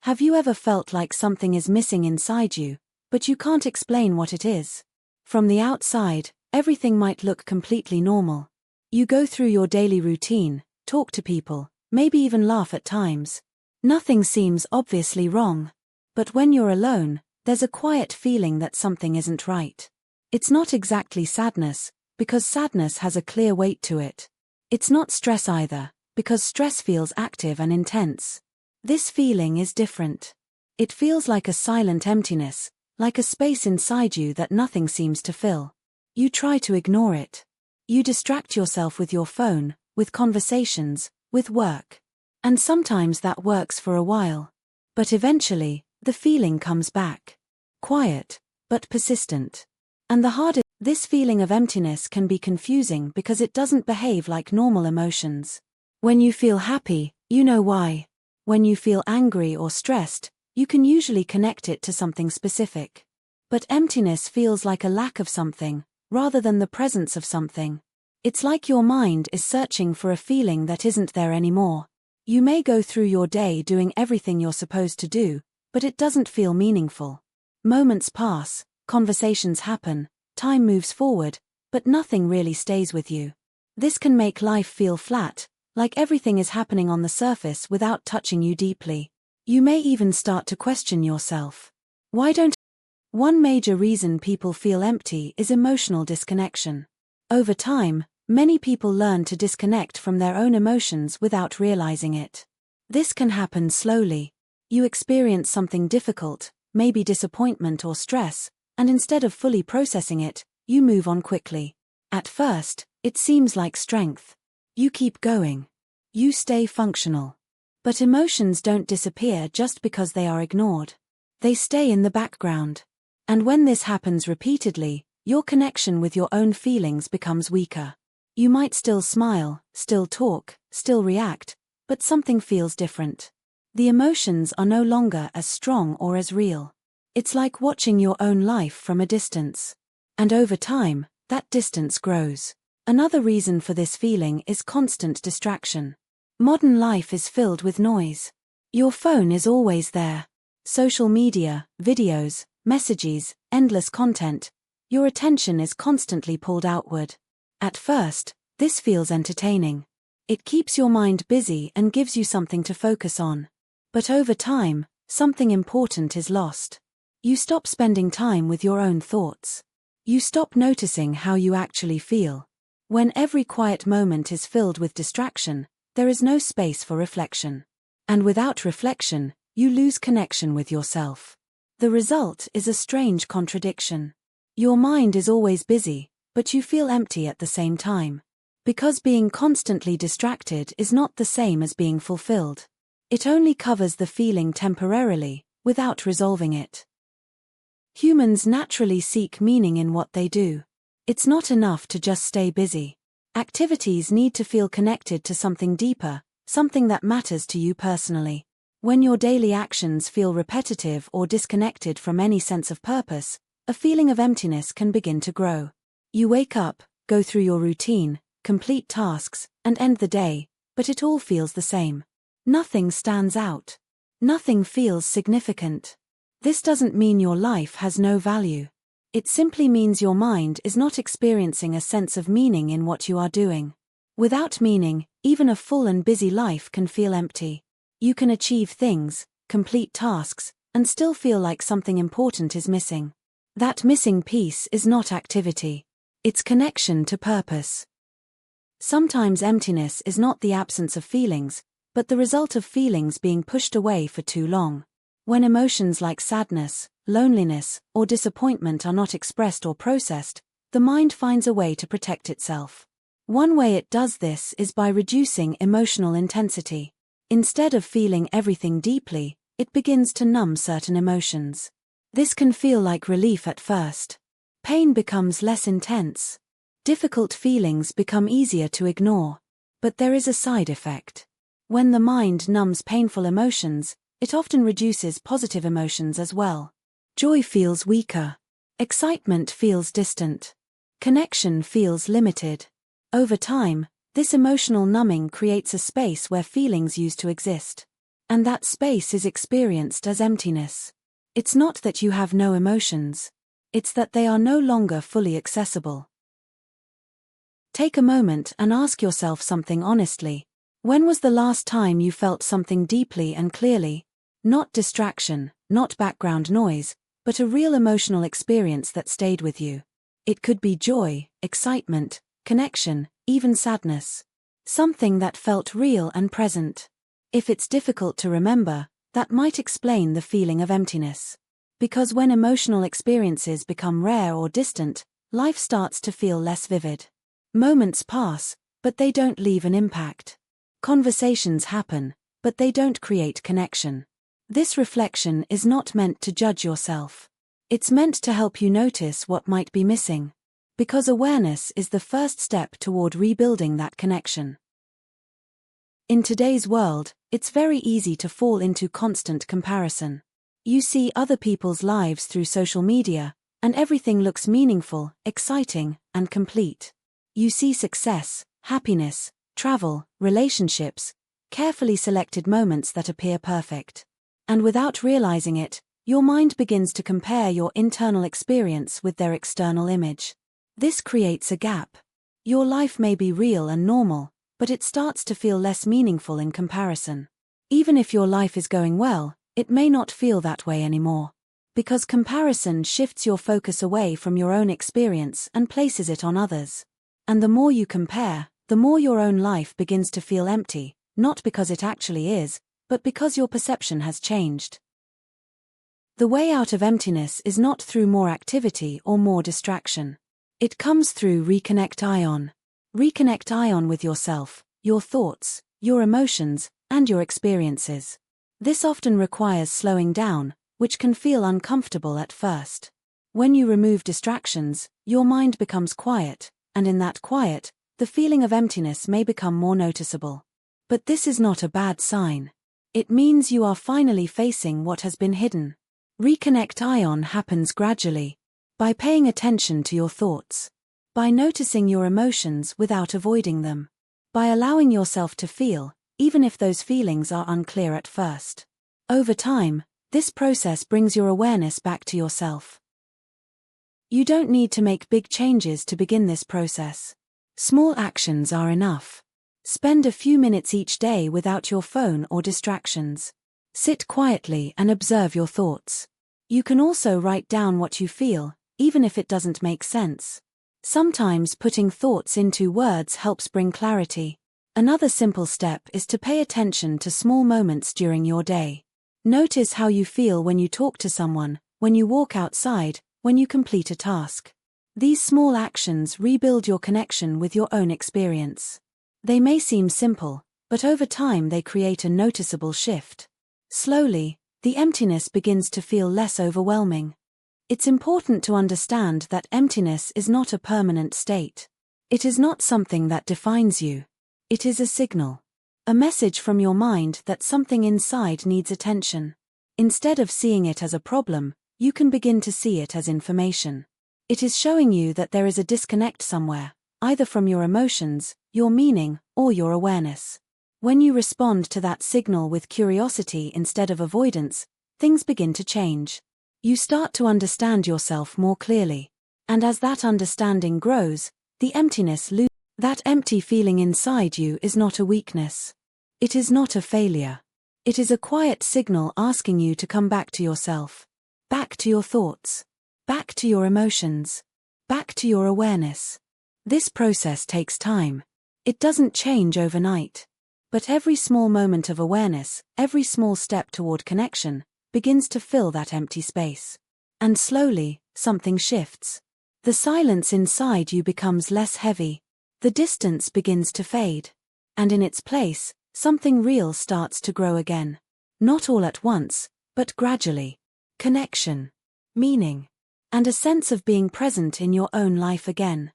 Have you ever felt like something is missing inside you, but you can't explain what it is? From the outside, everything might look completely normal. You go through your daily routine, talk to people, maybe even laugh at times. Nothing seems obviously wrong. But when you're alone, there's a quiet feeling that something isn't right. It's not exactly sadness, because sadness has a clear weight to it. It's not stress either, because stress feels active and intense. This feeling is different. It feels like a silent emptiness, like a space inside you that nothing seems to fill. You try to ignore it. You distract yourself with your phone, with conversations, with work. And sometimes that works for a while. But eventually, the feeling comes back. Quiet, but persistent. And this feeling of emptiness can be confusing because it doesn't behave like normal emotions. When you feel happy, you know why. When you feel angry or stressed, you can usually connect it to something specific. But emptiness feels like a lack of something, rather than the presence of something. It's like your mind is searching for a feeling that isn't there anymore. You may go through your day doing everything you're supposed to do, but it doesn't feel meaningful. Moments pass, conversations happen, time moves forward, but nothing really stays with you. This can make life feel flat, like everything is happening on the surface without touching you deeply. You may even start to question yourself. One major reason people feel empty is emotional disconnection. Over time, many people learn to disconnect from their own emotions without realizing it. This can happen slowly. You experience something difficult, maybe disappointment or stress, and instead of fully processing it, you move on quickly. At first, it seems like strength. You keep going. You stay functional. But emotions don't disappear just because they are ignored. They stay in the background. And when this happens repeatedly, your connection with your own feelings becomes weaker. You might still smile, still talk, still react, but something feels different. The emotions are no longer as strong or as real. It's like watching your own life from a distance. And over time, that distance grows. Another reason for this feeling is constant distraction. Modern life is filled with noise. Your phone is always there. Social media, videos, messages, endless content. Your attention is constantly pulled outward. At first, this feels entertaining. It keeps your mind busy and gives you something to focus on. But over time, something important is lost. You stop spending time with your own thoughts. You stop noticing how you actually feel. When every quiet moment is filled with distraction, there is no space for reflection. And without reflection, you lose connection with yourself. The result is a strange contradiction. Your mind is always busy, but you feel empty at the same time. Because being constantly distracted is not the same as being fulfilled. It only covers the feeling temporarily, without resolving it. Humans naturally seek meaning in what they do. It's not enough to just stay busy. Activities need to feel connected to something deeper, something that matters to you personally. When your daily actions feel repetitive or disconnected from any sense of purpose, a feeling of emptiness can begin to grow. You wake up, go through your routine, complete tasks, and end the day, but it all feels the same. Nothing stands out. Nothing feels significant. This doesn't mean your life has no value. It simply means your mind is not experiencing a sense of meaning in what you are doing. Without meaning, even a full and busy life can feel empty. You can achieve things, complete tasks, and still feel like something important is missing. That missing piece is not activity. It's connection to purpose. Sometimes emptiness is not the absence of feelings, but the result of feelings being pushed away for too long. When emotions like sadness, loneliness, or disappointment are not expressed or processed, the mind finds a way to protect itself. One way it does this is by reducing emotional intensity. Instead of feeling everything deeply, it begins to numb certain emotions. This can feel like relief at first. Pain becomes less intense. Difficult feelings become easier to ignore. But there is a side effect. When the mind numbs painful emotions, it often reduces positive emotions as well. Joy feels weaker. Excitement feels distant. Connection feels limited. Over time, this emotional numbing creates a space where feelings used to exist. And that space is experienced as emptiness. It's not that you have no emotions. It's that they are no longer fully accessible. Take a moment and ask yourself something honestly. When was the last time you felt something deeply and clearly? Not distraction, not background noise, but a real emotional experience that stayed with you. It could be joy, excitement, connection, even sadness. Something that felt real and present. If it's difficult to remember, that might explain the feeling of emptiness. Because when emotional experiences become rare or distant, life starts to feel less vivid. Moments pass, but they don't leave an impact. Conversations happen, but they don't create connection. This reflection is not meant to judge yourself. It's meant to help you notice what might be missing. Because awareness is the first step toward rebuilding that connection. In today's world, it's very easy to fall into constant comparison. You see other people's lives through social media, and everything looks meaningful, exciting, and complete. You see success, happiness, travel, relationships, carefully selected moments that appear perfect. And without realizing it, your mind begins to compare your internal experience with their external image. This creates a gap. Your life may be real and normal, but it starts to feel less meaningful in comparison. Even if your life is going well, it may not feel that way anymore. Because comparison shifts your focus away from your own experience and places it on others. And the more you compare, the more your own life begins to feel empty, not because it actually is, but because your perception has changed. The way out of emptiness is not through more activity or more distraction. It comes through reconnect ion. Reconnect ion with yourself, your thoughts, your emotions, and your experiences. This often requires slowing down, which can feel uncomfortable at first. When you remove distractions, your mind becomes quiet, and in that quiet, the feeling of emptiness may become more noticeable. But this is not a bad sign. It means you are finally facing what has been hidden. Reconnect ion happens gradually. By paying attention to your thoughts. By noticing your emotions without avoiding them. By allowing yourself to feel, even if those feelings are unclear at first. Over time, this process brings your awareness back to yourself. You don't need to make big changes to begin this process. Small actions are enough. Spend a few minutes each day without your phone or distractions. Sit quietly and observe your thoughts. You can also write down what you feel, even if it doesn't make sense. Sometimes putting thoughts into words helps bring clarity. Another simple step is to pay attention to small moments during your day. Notice how you feel when you talk to someone, when you walk outside, when you complete a task. These small actions rebuild your connection with your own experience. They may seem simple, but over time they create a noticeable shift. Slowly, the emptiness begins to feel less overwhelming. It's important to understand that emptiness is not a permanent state. It is not something that defines you. It is a signal. A message from your mind that something inside needs attention. Instead of seeing it as a problem, you can begin to see it as information. It is showing you that there is a disconnect somewhere, either from your emotions, your meaning, or your awareness. When you respond to that signal with curiosity instead of avoidance, things begin to change. You start to understand yourself more clearly. And as that understanding grows, the emptiness loses. That empty feeling inside you is not a weakness. It is not a failure. It is a quiet signal asking you to come back to yourself. Back to your thoughts. Back to your emotions. Back to your awareness. This process takes time. It doesn't change overnight. But every small moment of awareness, every small step toward connection, begins to fill that empty space. And slowly, something shifts. The silence inside you becomes less heavy. The distance begins to fade. And in its place, something real starts to grow again. Not all at once, but gradually. Connection. Meaning. And a sense of being present in your own life again.